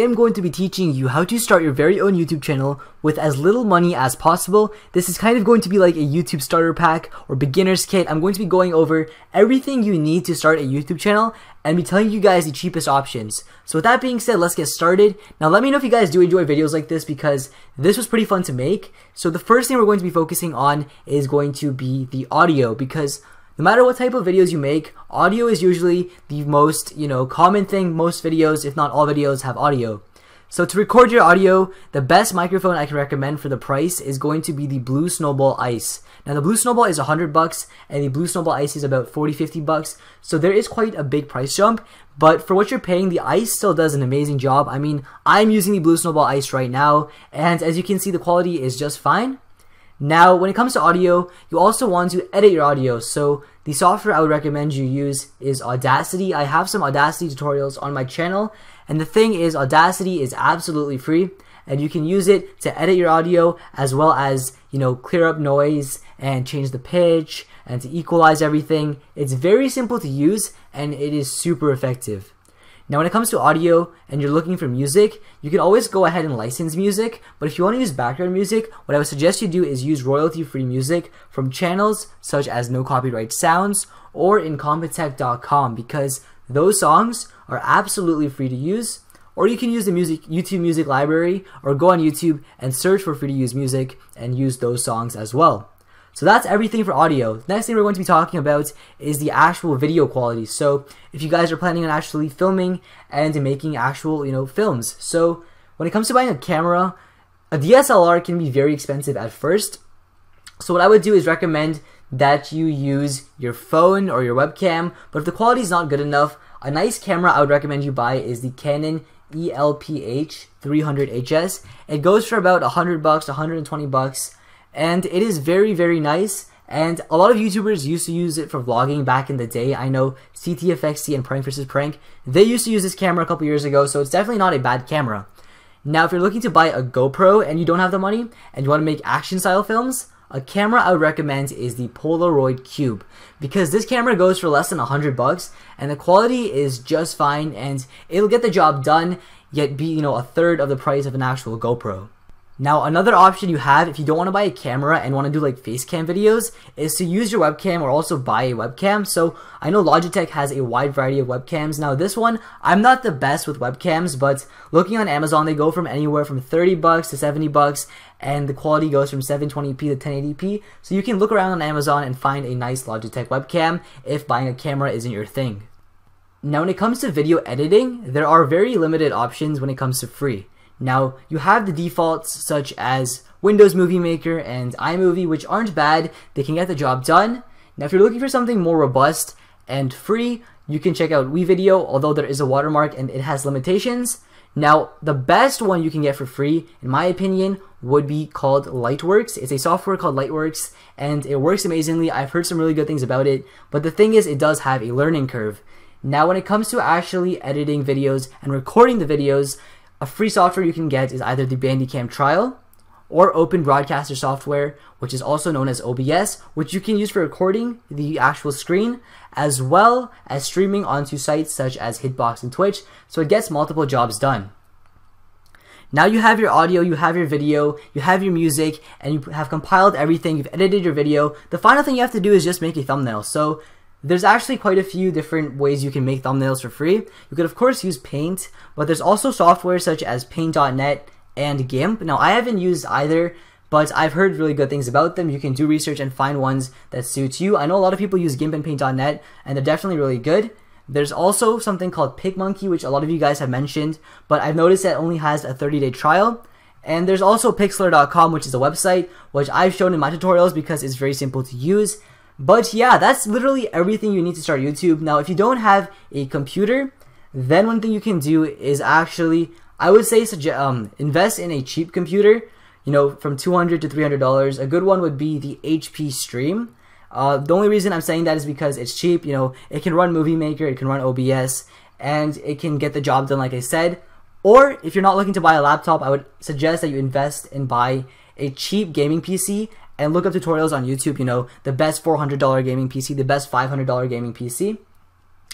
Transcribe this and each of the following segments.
I am going to be teaching you how to start your very own YouTube channel with as little money as possible. This is kind of going to be like a YouTube starter pack or beginner's kit. I'm going to be going over everything you need to start a YouTube channel and be telling you guys the cheapest options. So with that being said, let's get started. Now let me know if you guys do enjoy videos like this because this was pretty fun to make. So the first thing we're going to be focusing on is going to be the audio, because no matter what type of videos you make, audio is usually the most, common thing. Most videos, if not all videos, have audio. So to record your audio, the best microphone I can recommend for the price is going to be the Blue Snowball Ice. Now the Blue Snowball is $100 and the Blue Snowball Ice is about $40–50 bucks. So there is quite a big price jump, but for what you're paying, the Ice still does an amazing job. I mean, I'm using the Blue Snowball Ice right now, and as you can see, the quality is just fine. Now, when it comes to audio, you also want to edit your audio. So the software I would recommend you use is Audacity. I have some Audacity tutorials on my channel, and the thing is, Audacity is absolutely free, and you can use it to edit your audio as well as, clear up noise and change the pitch and to equalize everything. It's very simple to use and it is super effective. Now when it comes to audio and you're looking for music, you can always go ahead and license music, but if you want to use background music, what I would suggest you do is use royalty-free music from channels such as No Copyright Sounds or Incompetech.com, because those songs are absolutely free to use. Or you can use the YouTube Music Library, or go on YouTube and search for free to use music and use those songs as well. So that's everything for audio. The next thing we're going to be talking about is the actual video quality. So if you guys are planning on actually filming and making actual, films. So when it comes to buying a camera, a DSLR can be very expensive at first. So what I would do is recommend that you use your phone or your webcam, but if the quality is not good enough, a nice camera I would recommend you buy is the Canon ELPH 300HS. It goes for about $100, $120. And it is very, very nice, and a lot of YouTubers used to use it for vlogging back in the day. I know CTFXT and Prank vs. Prank, they used to use this camera a couple years ago, so it's definitely not a bad camera. Now if you're looking to buy a GoPro and you don't have the money and you want to make action style films, a camera I would recommend is the Polaroid Cube, because this camera goes for less than $100 and the quality is just fine and it'll get the job done, yet be a third of the price of an actual GoPro. Now another option you have if you don't want to buy a camera and want to do like face cam videos is to use your webcam or also buy a webcam. So I know Logitech has a wide variety of webcams. Now this one, I'm not the best with webcams, but looking on Amazon, they go from anywhere from $30 to $70, and the quality goes from 720p to 1080p. So you can look around on Amazon and find a nice Logitech webcam if buying a camera isn't your thing. Now when it comes to video editing, there are very limited options when it comes to free. Now, you have the defaults such as Windows Movie Maker and iMovie, which aren't bad. They can get the job done. Now, if you're looking for something more robust and free, you can check out WeVideo, although there is a watermark and it has limitations. Now, the best one you can get for free, in my opinion, would be called Lightworks. It's a software called Lightworks, and it works amazingly. I've heard some really good things about it, but the thing is, it does have a learning curve. Now, when it comes to actually editing videos and recording the videos, a free software you can get is either the Bandicam Trial or Open Broadcaster software, which is also known as OBS, which you can use for recording the actual screen as well as streaming onto sites such as Hitbox and Twitch, so it gets multiple jobs done. Now you have your audio, you have your video, you have your music, and you have compiled everything, you've edited your video. The final thing you have to do is just make a thumbnail. So there's actually quite a few different ways you can make thumbnails for free. You could of course use Paint, but there's also software such as Paint.net and GIMP. Now I haven't used either, but I've heard really good things about them. You can do research and find ones that suit you. I know a lot of people use GIMP and Paint.net, and they're definitely really good. There's also something called PicMonkey, which a lot of you guys have mentioned, but I've noticed that it only has a 30-day trial. And there's also Pixlr.com, which is a website, which I've shown in my tutorials because it's very simple to use. But yeah, that's literally everything you need to start YouTube. Now, if you don't have a computer, then one thing you can do is actually, I would say, invest in a cheap computer, from $200 to $300. A good one would be the HP Stream. The only reason I'm saying that is because it's cheap. It can run Movie Maker, it can run OBS, and it can get the job done, like I said. Or if you're not looking to buy a laptop, I would suggest that you invest and buy a cheap gaming PC and look up tutorials on YouTube, the best $400 gaming PC, the best $500 gaming PC.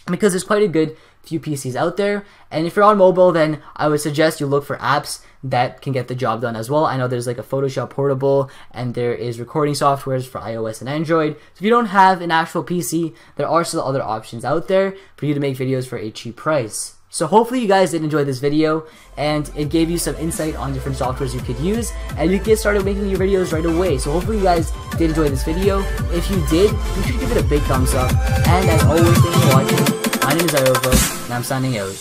because there's quite a good few PCs out there. And if you're on mobile, then I would suggest you look for apps that can get the job done as well. I know there's like a Photoshop Portable, and there is recording softwares for iOS and Android. So if you don't have an actual PC, there are still other options out there for you to make videos for a cheap price. So hopefully you guys did enjoy this video, and it gave you some insight on different softwares you could use, and you can get started making your videos right away. So hopefully you guys did enjoy this video. If you did, you should give it a big thumbs up. And as always, thanks for watching. My name is Iovo, and I'm signing out.